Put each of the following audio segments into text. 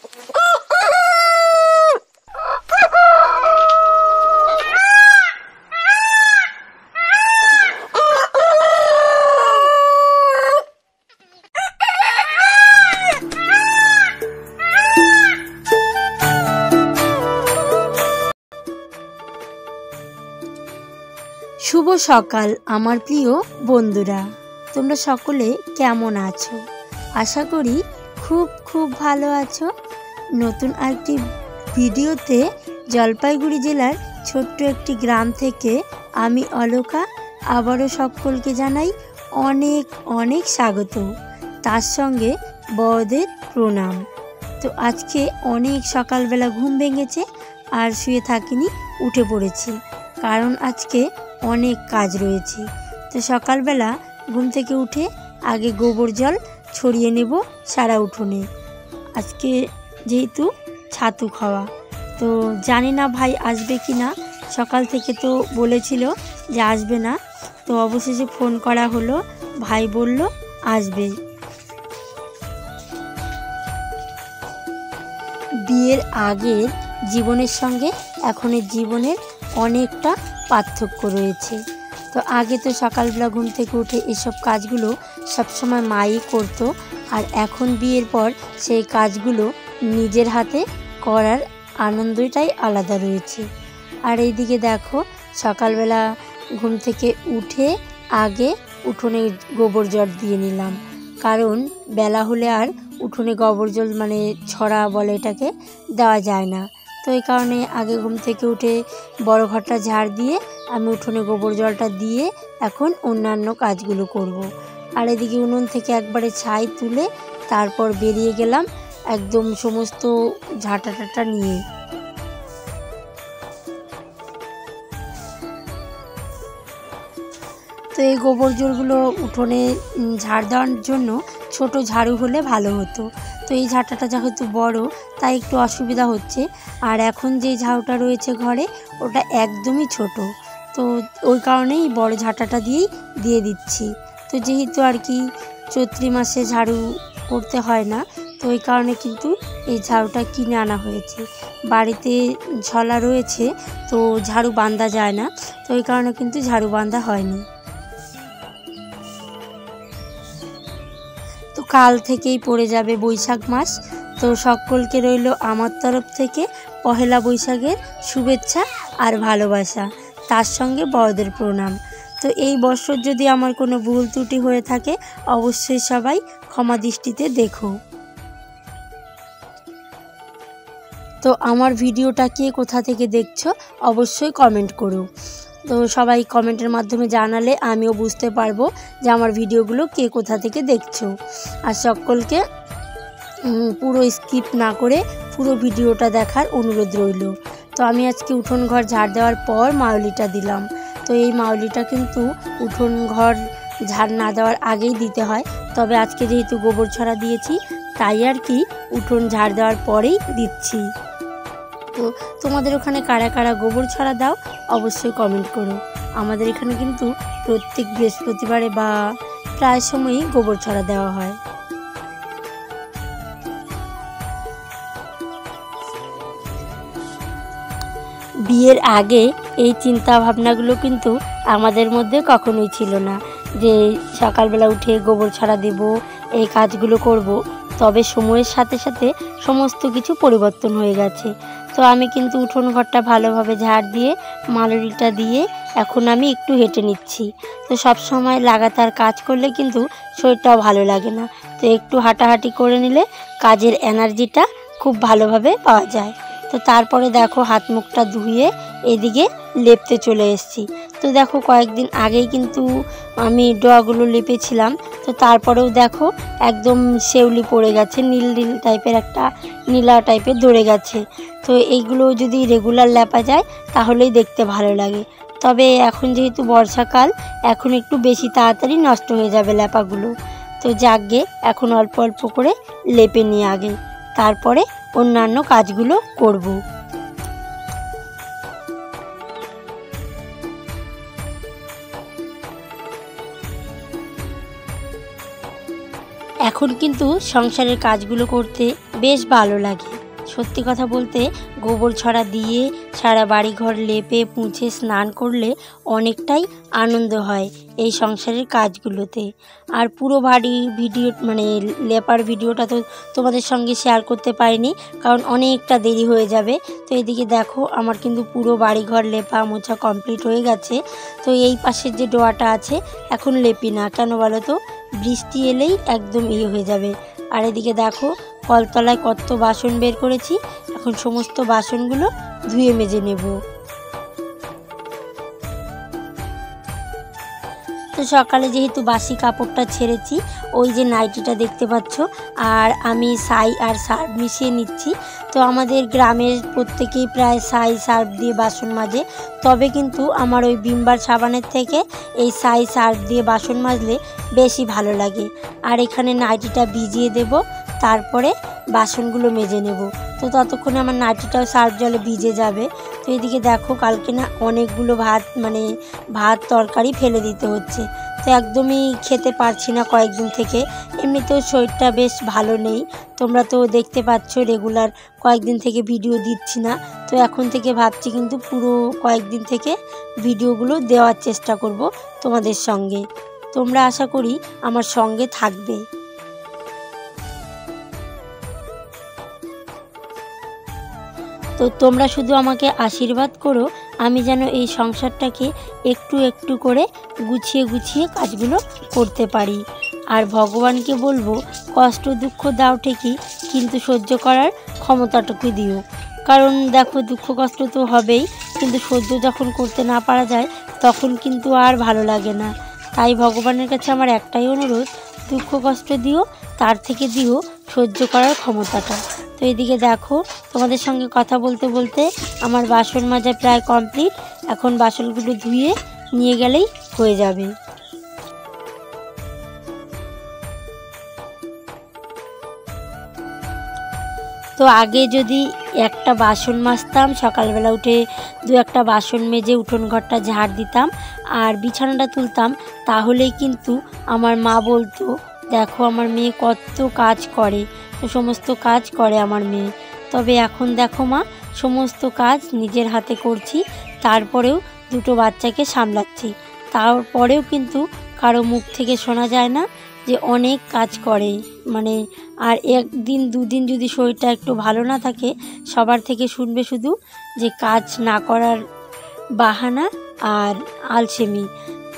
শুভ সকাল আমার প্রিয় বন্ধুরা, তোমরা সকলে কেমন আছো? আশা করি খুব খুব ভালো আছো। নতুন আরেকটি ভিডিওতে জলপাইগুড়ি জেলার ছোট্ট একটি গ্রাম থেকে আমি অলকা আবারও সকলকে জানাই অনেক অনেক স্বাগত, তার সঙ্গে বড়দের প্রণাম। তো আজকে অনেক সকালবেলা ঘুম ভেঙেছে আর শুয়ে থাকিনি, উঠে পড়েছি, কারণ আজকে অনেক কাজ রয়েছে। তো সকালবেলা ঘুম থেকে উঠে আগে গোবর জল ছড়িয়ে নেব সারা উঠোনে। আজকে যেহেতু ছাতু খাওয়া, তো জানি না ভাই আসবে কি না। সকাল থেকে তো বলেছিল যে আসবে না, তো অবশেষে ফোন করা হলো, ভাই বলল আসবে। বিয়ের আগের জীবনের সঙ্গে এখনের জীবনের অনেকটা পার্থক্য রয়েছে। তো আগে তো সকালবেলা ঘুম থেকে উঠে এসব কাজগুলো সবসময় মাই করতো, আর এখন বিয়ের পর সেই কাজগুলো নিজের হাতে করার আনন্দটাই আলাদা রয়েছে। আর এইদিকে দেখো, সকালবেলা ঘুম থেকে উঠে আগে উঠোনে গোবর জল দিয়ে নিলাম, কারণ বেলা হলে আর উঠোনে গোবর জল মানে ছড়া বলে এটাকে দেওয়া যায় না। তো এই কারণে আগে ঘুম থেকে উঠে বড় ঘরটা ঝাড় দিয়ে আমি উঠোনে গোবর জলটা দিয়ে এখন অন্যান্য কাজগুলো করব। আর এদিকে উনুন থেকে একবারে ছাই তুলে তারপর বেরিয়ে গেলাম একদম সমস্ত ঝাঁটা টাটা নিয়ে। তো এই গোবর জলগুলো উঠোনে ঝাড় দেওয়ার জন্য ছোট ঝাড়ু হলে ভালো হতো। তো এই ঝাঁটাটা যেহেতু বড়, তাই একটু অসুবিধা হচ্ছে। আর এখন যে ঝাড়ুটা রয়েছে ঘরে, ওটা একদমই ছোট, তো ওই কারণেই বড় ঝাঁটাটা দিয়েই দিয়ে দিচ্ছি। তো যেহেতু আর কি চৈত্রি মাসে ঝাড়ু করতে হয় না, তো ওই কারণে কিন্তু এই ঝাড়ুটা কিনে আনা হয়েছে। বাড়িতে ঝলা রয়েছে, তো ঝাড়ু বাঁধা যায় না, তো ওই কারণে কিন্তু ঝাড়ু বাঁধা হয়নি। তো কাল থেকেই পড়ে যাবে বৈশাখ মাস, তো সকলকে রইল আমার তরফ থেকে পহেলা বৈশাখের শুভেচ্ছা আর ভালোবাসা, তার সঙ্গে বড়দের প্রণাম। তো এই বছর যদি আমার কোনো ভুল ত্রুটি হয়ে থাকে, অবশ্যই সবাই ক্ষমা দৃষ্টিতে দেখো। তো আমার ভিডিওটা কে কোথা থেকে দেখছো অবশ্যই কমেন্ট করো। তো সবাই কমেন্টের মাধ্যমে জানালে আমিও বুঝতে পারবো যে আমার ভিডিওগুলো কে কোথা থেকে দেখছো। আর সকলকে পুরো স্কিপ না করে পুরো ভিডিওটা দেখার অনুরোধ রইল। তো আমি আজকে উঠোন ঘর ঝাড় দেওয়ার পর মাউলিটা দিলাম। তো এই মাউলিটা কিন্তু উঠোন ঘর ঝাড় না দেওয়ার আগেই দিতে হয়, তবে আজকে যেহেতু গোবর ছড়া দিয়েছি তাই আর কি উঠোন ঝাড় দেওয়ার পরেই দিচ্ছি। তো তোমাদের ওখানে কারা কারা গোবর ছড়া দাও অবশ্যই কমেন্ট করো। আমাদের এখানে কিন্তু প্রত্যেক বৃহস্পতিবারে বা প্রায় সময়ই গোবর ছড়া দেওয়া হয়। বিয়ের আগে এই চিন্তা ভাবনাগুলো কিন্তু আমাদের মধ্যে কখনোই ছিল না, যে সকালবেলা উঠে গোবর ছড়া দেব, এই কাজগুলো করব। তবে সময়ের সাথে সাথে সমস্ত কিছু পরিবর্তন হয়ে গেছে। তো আমি কিন্তু উঠোন ঘরটা ভালোভাবে ঝাড় দিয়ে মালুরিটা দিয়ে এখন আমি একটু হেঁটে নিচ্ছি। তো সব সময় লাগাতার কাজ করলে কিন্তু শরীরটাও ভালো লাগে না, তো একটু হাঁটাহাঁটি করে নিলে কাজের এনার্জিটা খুব ভালোভাবে পাওয়া যায়। তো তারপরে দেখো হাত মুখটা ধুয়ে এদিকে লেপতে চলে এসেছি। তো দেখো কয়েকদিন আগেই কিন্তু আমি ডোয়াগুলো লেপেছিলাম, তো তারপরেও দেখো একদম শেউলি পড়ে গেছে, নীল নীল টাইপের একটা নীলা টাইপের ধরে গেছে। তো এইগুলো যদি রেগুলার লেপা যায় তাহলেই দেখতে ভালো লাগে। তবে এখন যেহেতু বর্ষাকাল, এখন একটু বেশি তাড়াতাড়ি নষ্ট হয়ে যাবে লেপাগুলো। তো যাকগে এখন অল্প অল্প করে লেপে নিয়ে আগে, তারপরে অন্যান্য কাজগুলো করব। এখন কিন্তু সংসারের কাজগুলো করতে বেশ ভালো লাগে। সত্যি কথা বলতে গোবর ছড়া দিয়ে সারা বাড়িঘর লেপে মুছে স্নান করলে অনেকটাই আনন্দ হয় এই সংসারের কাজগুলোতে। আর পুরো বাড়ি ভিডিও মানে লেপার ভিডিওটা তো তোমাদের সঙ্গে শেয়ার করতে পারিনি, কারণ অনেকটা দেরি হয়ে যাবে। তো এদিকে দেখো আমার কিন্তু পুরো বাড়িঘর লেপা মোছা কমপ্লিট হয়ে গেছে। তো এই পাশের যে ডোয়াটা আছে এখন লেপি না, কেন বলো তো, বৃষ্টি এলেই একদম হয়ে যাবে। আর এদিকে দেখো কলতলায় কত বাসন বের করেছি, এখন সমস্ত বাসনগুলো ধুয়ে মেজে নেব। তো সকালে যেহেতু বাসি কাপড়টা ছেড়েছি, ওই যে নাইটিটা দেখতে পাচ্ছ, আর আমি ছাই আর সার্ফ মিশিয়ে নিচ্ছি। তো আমাদের গ্রামের প্রত্যেকেই প্রায় ছাই সার্ফ দিয়ে বাসন মাজে, তবে কিন্তু আমার ওই ভিমবার সাবানের থেকে এই ছাই সার্ফ দিয়ে বাসন মাজলে বেশি ভালো লাগে। আর এখানে নাইটিটা ভিজিয়ে দেব, তারপরে বাসনগুলো মেজে নেব। তো ততক্ষণে আমার নাইটিটাও সার্ফ জলে ভিজে যাবে। তো এদিকে দেখো কালকে না অনেকগুলো ভাত তরকারি ফেলে দিতে হচ্ছে। তো একদমই খেতে পারছি না কয়েকদিন থেকে, এমনিতেও শরীরটা বেশ ভালো নেই। তোমরা তো দেখতে পাচ্ছ রেগুলার কয়েকদিন থেকে ভিডিও দিচ্ছি না। তো এখন থেকে ভাবছি কিন্তু পুরো কয়েকদিন থেকে ভিডিওগুলো দেওয়ার চেষ্টা করব তোমাদের সঙ্গে। তোমরা আশা করি আমার সঙ্গে থাকবে। তো তোমরা শুধু আমাকে আশীর্বাদ করো, আমি যেন এই সংসারটাকে একটু একটু করে গুছিয়ে গুছিয়ে কাজগুলো করতে পারি। আর ভগবানকে বলবো কষ্ট দুঃখ দাও ঠিকই, কিন্তু সহ্য করার ক্ষমতাটুকু দিও। কারণ দেখো দুঃখ কষ্ট তো হবেই, কিন্তু সহ্য যখন করতে না পারা যায় তখন কিন্তু আর ভালো লাগে না। তাই ভগবানের কাছে আমার একটাই অনুরোধ, দুঃখ কষ্ট দিও, তার থেকে দিও সহ্য করার ক্ষমতাটা। তো এদিকে দেখো তোমাদের সঙ্গে কথা বলতে বলতে আমার বাসন মাজা প্রায় কমপ্লিট। এখন বাসনগুলো ধুয়ে নিয়ে গেলেই হয়ে যাবে। তো আগে যদি একটা বাসন মাজতাম, সকালবেলা উঠে দু একটা বাসন মেজে উঠোন ঘরটা ঝাড় দিতাম আর বিছানাটা তুলতাম, তাহলেই কিন্তু আমার মা বলতো দেখো আমার মেয়ে কত কাজ করে। তো সমস্ত কাজ করে আমার মেয়ে। তবে এখন দেখো মা, সমস্ত কাজ নিজের হাতে করছি, তারপরেও দুটো বাচ্চাকে সামলাচ্ছি, তারপরেও কিন্তু কারো মুখ থেকে শোনা যায় না যে অনেক কাজ করে। আর একদিন দুদিন যদি শরীরটা একটু ভালো না থাকে, সবার থেকে শুনবে শুধু যে কাজ না করার বাহানা আর আলসেমি।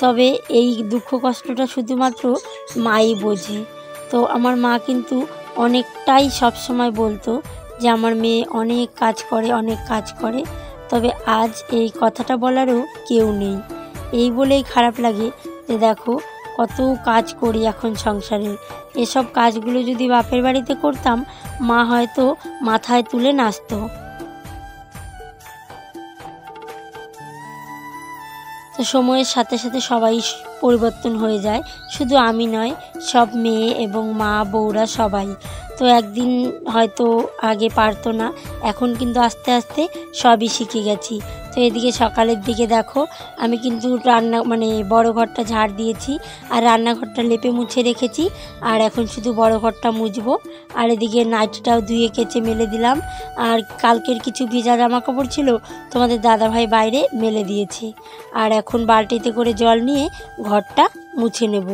তবে এই দুঃখ কষ্টটা শুধুমাত্র মাই বোঝে। তো আমার মা কিন্তু অনেকটাই সবসময় বলতো যে আমার মেয়ে অনেক কাজ করে, অনেক কাজ করে। তবে আজ এই কথাটা বলারও কেউ নেই। এই বলেই খারাপ লাগে যে দেখো কত কাজ করি এখন সংসারে। এসব কাজগুলো যদি বাপের বাড়িতে করতাম, মা হয়তো মাথায় তুলে নাচতো। তো সময়ের সাথে সাথে সবাই পরিবর্তন হয়ে যায়, শুধু আমি নয়, সব মেয়ে এবং মা বউরা সবাই। তো একদিন হয়তো আগে পারতো না, এখন কিন্তু আস্তে আস্তে সবই শিখে গেছি। তো এদিকে সকালের দিকে দেখো আমি কিন্তু বড় ঘরটা ঝাড় দিয়েছি আর রান্নাঘরটা লেপে মুছে রেখেছি। আর এখন শুধু বড় ঘরটা মুছবো। আর এদিকে নাইটিটাও ধুয়ে কেচে মেলে দিলাম। আর কালকের কিছু ভিজা জামা কাপড় ছিল, তোমাদের দাদাভাই বাইরে মেলে দিয়েছে। আর এখন বালতিতে করে জল নিয়ে ঘরটা মুছে নেব।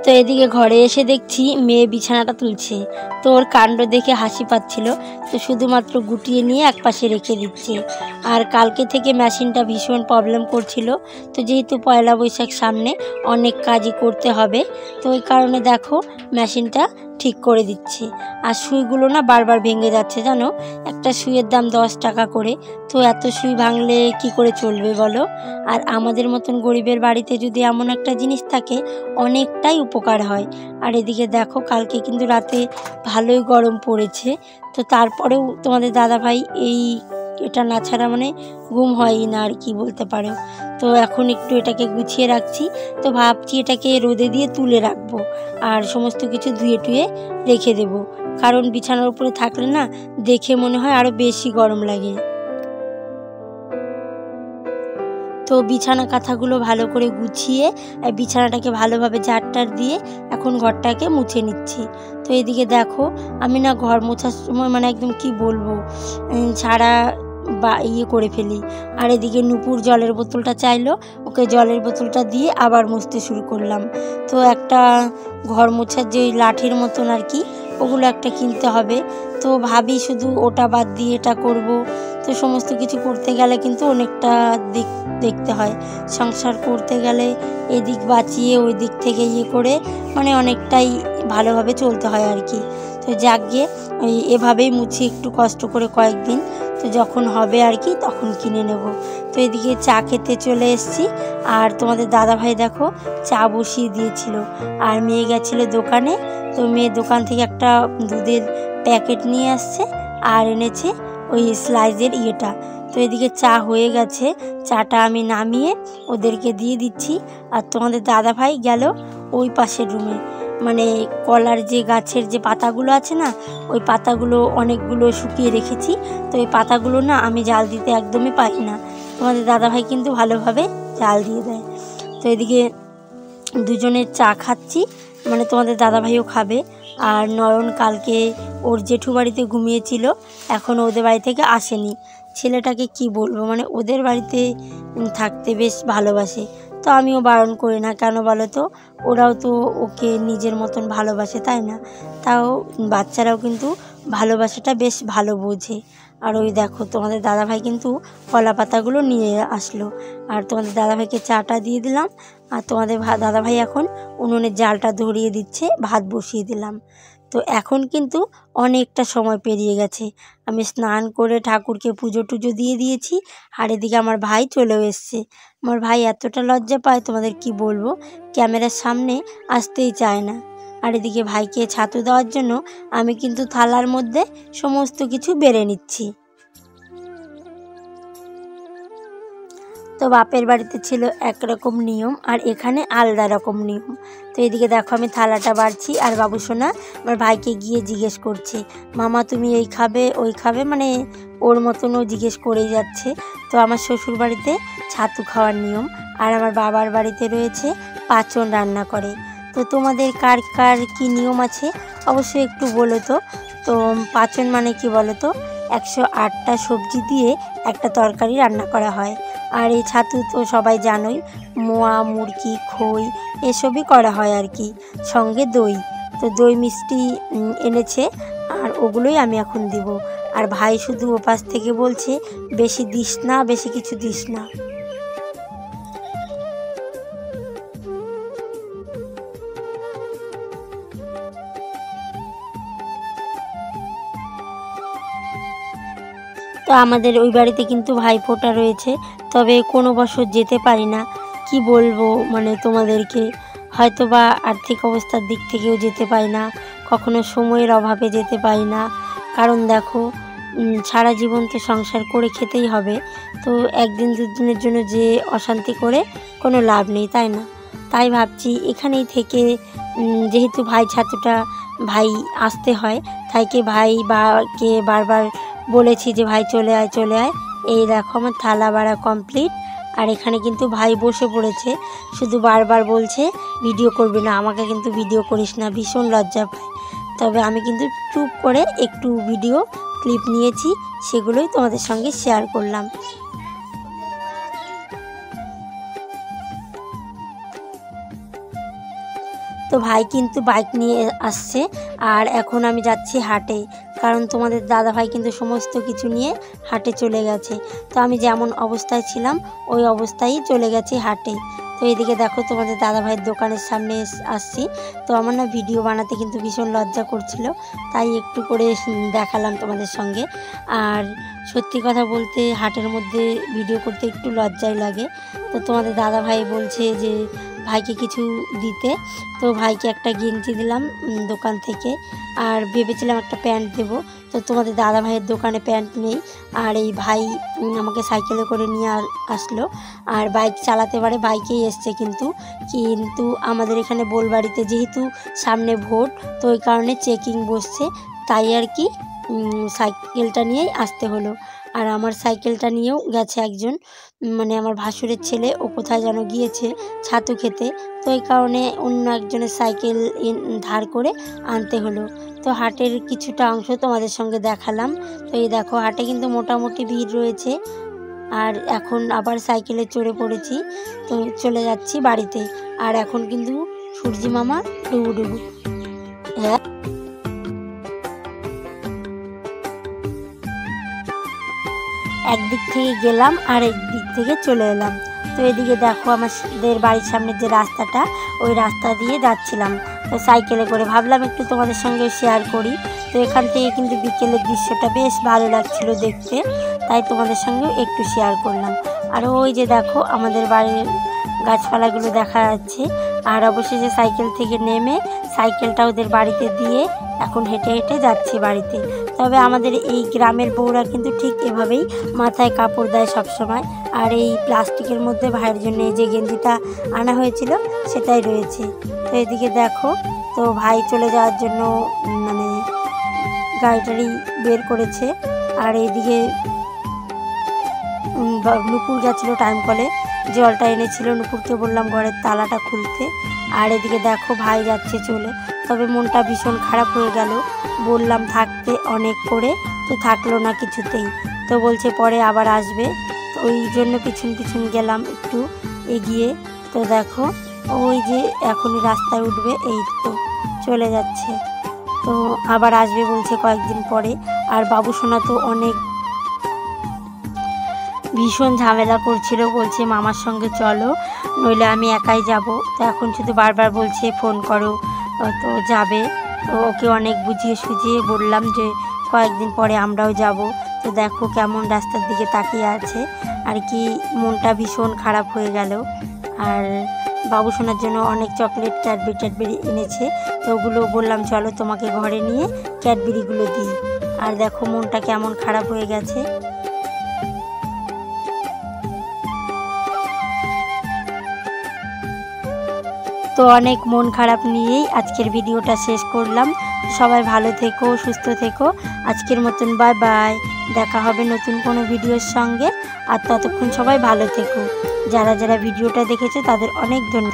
তো এদিকে ঘরে এসে দেখছি মেয়ে বিছানাটা তুলছে। তো ওর কাণ্ড দেখে হাসি পাচ্ছিল, তো শুধুমাত্র গুটিয়ে নিয়ে একপাশে রেখে দিচ্ছে। আর কালকে থেকে মেশিনটা ভীষণ প্রবলেম করছিল। তো যেহেতু পয়লা বৈশাখ সামনে, অনেক কাজই করতে হবে, তো ওই কারণে দেখো মেশিনটা ঠিক করে দিচ্ছি। আর সুইগুলো না বারবার ভেঙে যাচ্ছে, জানো, একটা সুইয়ের দাম 10 টাকা করে। তো এত সুই ভাঙলে কি করে চলবে বলো। আর আমাদের মতন গরিবের বাড়িতে যদি এমন একটা জিনিস থাকে, অনেকটাই উপকার হয়। আর এদিকে দেখো কালকে কিন্তু রাতে ভালোই গরম পড়েছে, তো তারপরেও তোমাদের দাদাভাই এটা না ছাড়া ঘুম হয়ই না, আর কি বলতে পারো। তো এখন একটু এটাকে গুছিয়ে রাখছি। তো ভাবছি এটাকে রোদে দিয়ে তুলে রাখবো আর সমস্ত কিছু ধুয়ে টুয়ে রেখে দেবো, কারণ বিছানার উপরে থাকলে না দেখে মনে হয় আরও বেশি গরম লাগে। তো বিছানা কাঁথাগুলো ভালো করে গুছিয়ে বিছানাটাকে ভালোভাবে ঝাড়টার দিয়ে এখন ঘরটাকে মুছে নিচ্ছি। তো এদিকে দেখো আমি না ঘর মোছার সময় মানে একদম কি বলবো সারা বা করে ফেলি। আর এদিকে নূপুর জলের বোতলটা চাইলো, ওকে জলের বোতলটা দিয়ে আবার মুছতে শুরু করলাম। তো একটা ঘর মোছার যে লাঠির মতন আর কি ওগুলো একটা কিনতে হবে। তো ভাবি শুধু ওটা বাদ দিয়ে এটা করব। তো সমস্ত কিছু করতে গেলে কিন্তু অনেকটা দিক দেখতে হয়। সংসার করতে গেলে এদিক বাঁচিয়ে ওই দিক থেকে করে মানে অনেকটাই ভালোভাবে চলতে হয় আর কি। তো যাক গিয়ে এভাবেই মুছি একটু কষ্ট করে কয়েকদিন। তো যখন হবে আর কি তখন কিনে নেব। তো এদিকে চা খেতে চলে এসেছি। আর তোমাদের দাদাভাই দেখো চা বসিয়ে দিয়েছিল আর মেয়ে গেছিলো দোকানে। তো মেয়ে দোকান থেকে একটা দুধের প্যাকেট নিয়ে আসছে আর এনেছে ওই স্লাইজের ইয়েটা। তো এদিকে চা হয়ে গেছে, চাটা আমি নামিয়ে ওদেরকে দিয়ে দিচ্ছি। আর তোমাদের দাদাভাই গেল ওই পাশের রুমে, মানে কলার যে গাছের যে পাতাগুলো আছে না ওই পাতাগুলো অনেকগুলো শুকিয়ে রেখেছি। তো এই পাতাগুলো না আমি জাল দিতে একদমই পারি না, তোমাদের দাদাভাই কিন্তু ভালোভাবে জাল দিয়ে দেয়। তো এদিকে দুজনের চা খাচ্ছি, মানে তোমাদের দাদাভাইও খাবে। আর নয়ন কালকে ওর জেঠু বাড়িতে ঘুমিয়েছিল, এখন ওদের বাড়ি থেকে আসেনি। ছেলেটাকে কি বলবো, মানে ওদের বাড়িতে থাকতে বেশ ভালোবাসে। তো আমিও বারণ করি না, কেন বলো তো, ওরাও তো ওকে নিজের মতন ভালোবাসে তাই না। তাও বাচ্চারাও কিন্তু ভালোবাসাটা বেশ ভালো বোঝে। আর ওই দেখো তোমাদের দাদাভাই কিন্তু কলা পাতাগুলো নিয়ে আসলো। আর তোমাদের দাদাভাইকে চাটা দিয়ে দিলাম। আর তোমাদের দাদাভাই এখন উনুনের জালটা ধরিয়ে দিচ্ছে, ভাত বসিয়ে দিলাম। তো এখন কিন্তু অনেকটা সময় পেরিয়ে গেছে, আমি স্নান করে ঠাকুরকে পুজো টুজো দিয়ে দিয়েছি। আর এদিকে আমার ভাই চলেও এসছে। আমার ভাই এতটা লজ্জা পায় তোমাদের কি বলবো, ক্যামেরার সামনে আসতেই চায় না। আর এদিকে ভাইকে ছাতু দেওয়ার জন্য আমি কিন্তু থালার মধ্যে সমস্ত কিছু বেড়ে নিচ্ছি। তো বাপের বাড়িতে ছিল একরকম নিয়ম আর এখানে আলাদা রকম নিয়ম। তো এদিকে দেখো আমি থালাটা বাড়ছি আর বাবুসোনা আমার ভাইকে গিয়ে জিজ্ঞেস করছে, মামা তুমি এই খাবে ওই খাবে, মানে ওর মতনও জিজ্ঞেস করেই যাচ্ছে। তো আমার শ্বশুর বাড়িতে ছাতু খাওয়ার নিয়ম আর আমার বাবার বাড়িতে রয়েছে পাঁচন রান্না করে। তো তোমাদের কার কার কী নিয়ম আছে অবশ্যই একটু বলো তো। তো পাঁচন মানে কি বলো তো, 108টা সবজি দিয়ে একটা তরকারি রান্না করা হয়। আর এই ছাতু তো সবাই জানোই, মোয়া মুরগি খই এসবই করা হয় আর কি, সঙ্গে দই। তো দই মিষ্টি এনেছে আর ওগুলোই আমি এখন দিব। আর ভাই শুধু ওপাশ থেকে বলছে বেশি দিস না, বেশি কিছু দিস না। তো আমাদের ওই বাড়িতে কিন্তু ভাইফোঁটা রয়েছে, তবে কোনো বছর যেতে পারি না। কি বলবো মানে তোমাদেরকে, হয়তো বা আর্থিক অবস্থার দিক থেকেও যেতে পারি না, কখনো সময়ের অভাবে যেতে পারি না। কারণ দেখো সারা জীবন তো সংসার করে খেতেই হবে। তো একদিন দুদিনের জন্য যে অশান্তি করে কোনো লাভ নেই তাই না। তাই ভাবছি এখানেই থেকে, যেহেতু ভাই ছাতুটা ভাই আসতে হয়, তাইকে ভাই বাকে বারবার বলেছি যে ভাই চলে আয় চলে আয়। এই দেখো আমার থালা বাড়া কমপ্লিট। আর এখানে কিন্তু ভাই বসে পড়েছে, শুধু বারবার বলছে ভিডিও করবি না, আমাকে কিন্তু ভিডিও করিস না, ভীষণ লজ্জা পায়। তবে আমি কিন্তু চুপ করে একটু ভিডিও ক্লিপ নিয়েছি, সেগুলোই তোমাদের সঙ্গে শেয়ার করলাম। তো ভাই কিন্তু বাইক নিয়ে আসছে আর এখন আমি যাচ্ছি হাটে, কারণ তোমাদের দাদা ভাই কিন্তু সমস্ত কিছু নিয়ে হাটে চলে গেছে। তো আমি যেমন অবস্থায় ছিলাম ওই অবস্থায় চলে গেছি হাটে। তো এদিকে দেখো তোমাদের দাদা ভাইয়ের দোকানের সামনে আসছি। তো আমার না ভিডিও বানাতে কিন্তু ভীষণ লজ্জা করছিল, তাই একটু করে দেখালাম তোমাদের সঙ্গে। আর সত্যি কথা বলতে হাটের মধ্যে ভিডিও করতে একটু লজ্জাই লাগে। তো তোমাদের দাদা ভাই বলছে যে ভাইকে কিছু দিতে, তো ভাইকে একটা গেঞ্জি দিলাম দোকান থেকে, আর ভেবেছিলাম একটা প্যান্ট দেবো। তো তোমাদের দাদা ভাইয়ের দোকানে প্যান্ট নেই, আর এই ভাই আমাকে সাইকেলে করে নিয়ে আসলো। আর বাইক চালাতে পারে, বাইকেই এসছে কিন্তু আমাদের এখানে বোলবাড়িতে যেহেতু সামনে ভোট, তো ওই কারণে চেকিং বসছে। তাই আর কি সাইকেলটা নিয়েই আসতে হলো। আর আমার সাইকেলটা নিয়েও গেছে একজন, মানে আমার ভাসুরের ছেলে, ও কোথায় যেন গিয়েছে ছাতু খেতে, তো এই কারণে অন্য একজনের সাইকেল ধার করে আনতে হলো। তো হাটের কিছুটা অংশ তোমাদের সঙ্গে দেখালাম। তো এই দেখো হাটে কিন্তু মোটামুটি ভিড় রয়েছে। আর এখন আবার সাইকেলে চড়ে পড়েছি, তো চলে যাচ্ছি বাড়িতে। আর এখন কিন্তু সূর্যি মামা ডুবুডুবু। হ্যাঁ, একদিক থেকে গেলাম আর একদিক থেকে চলে এলাম। তো এদিকে দেখো আমাদের বাড়ির সামনে যে রাস্তাটা, ওই রাস্তা দিয়ে যাচ্ছিলাম তো সাইকেলে করে। ভাবলাম একটু তোমাদের সঙ্গে শেয়ার করি। তো এখান থেকে কিন্তু বিকেলের দৃশ্যটা বেশ ভালো লাগছিল দেখতে, তাই তোমাদের সঙ্গে একটু শেয়ার করলাম। আর ওই যে দেখো আমাদের বাড়ির গাছপালাগুলো দেখা যাচ্ছে। আর অবশেষে সাইকেল থেকে নেমে সাইকেলটা ওদের বাড়িতে দিয়ে এখন হেঁটে হেঁটে যাচ্ছি বাড়িতে। তবে আমাদের এই গ্রামের বউরা কিন্তু ঠিক এভাবেই মাথায় কাপড় দেয় সবসময়। আর এই প্লাস্টিকের মধ্যে ভাইয়ের জন্য এই যে গেঞ্জিটা আনা হয়েছিল সেটাই রয়েছে। তো এদিকে দেখো, তো ভাই চলে যাওয়ার জন্য মানে গাড়িটারি বের করেছে। আর এইদিকে নুপুর গেছিলো টাইম কলে, জলটা এনেছিল, নুপুরকে বললাম ঘরের তালাটা খুলতে। আর এদিকে দেখো ভাই যাচ্ছে চলে। তবে মনটা ভীষণ খারাপ হয়ে গেল, বললাম থাকতে অনেক করে, তো থাকলো না কিছুতেই। তো বলছে পরে আবার আসবে, তো ওই জন্য পিছন পিছন গেলাম একটু এগিয়ে। তো দেখো ওই যে এখনই রাস্তায় উঠবে, এই তো চলে যাচ্ছে। তো আবার আসবে বলছে কয়েকদিন পরে। আর বাবু সোনা তো অনেক ভীষণ ঝামেলা করছিল, বলছে মামার সঙ্গে চলো, নইলে আমি একাই যাব। তো এখন শুধু বারবার বলছে ফোন করো, তো যাবে। তো ওকে অনেক বুঝিয়ে সুঝিয়ে বললাম যে কয়েকদিন পরে আমরাও যাব। তো দেখো কেমন রাস্তার দিকে তাকিয়ে আছে, আর কি মনটা ভীষণ খারাপ হয়ে গেল। আর বাবু সোনার জন্য অনেক চকলেট ক্যাডবেরি এনেছে, তো ওগুলো বললাম চলো তোমাকে ঘরে নিয়ে ক্যাডবেরিগুলো দিই। আর দেখো মনটা কেমন খারাপ হয়ে গেছে। তো অনেক মন খারাপ নিয়েই আজকের ভিডিওটা শেষ করলাম। সবাই ভালো থেকো, সুস্থ থেকো। আজকের মতন বাই বাই। দেখা হবে নতুন কোনো ভিডিওর সঙ্গে। আর ততক্ষণ সবাই ভালো থেকো। যারা যারা ভিডিওটা দেখেছো তাদের অনেক ধন্যবাদ।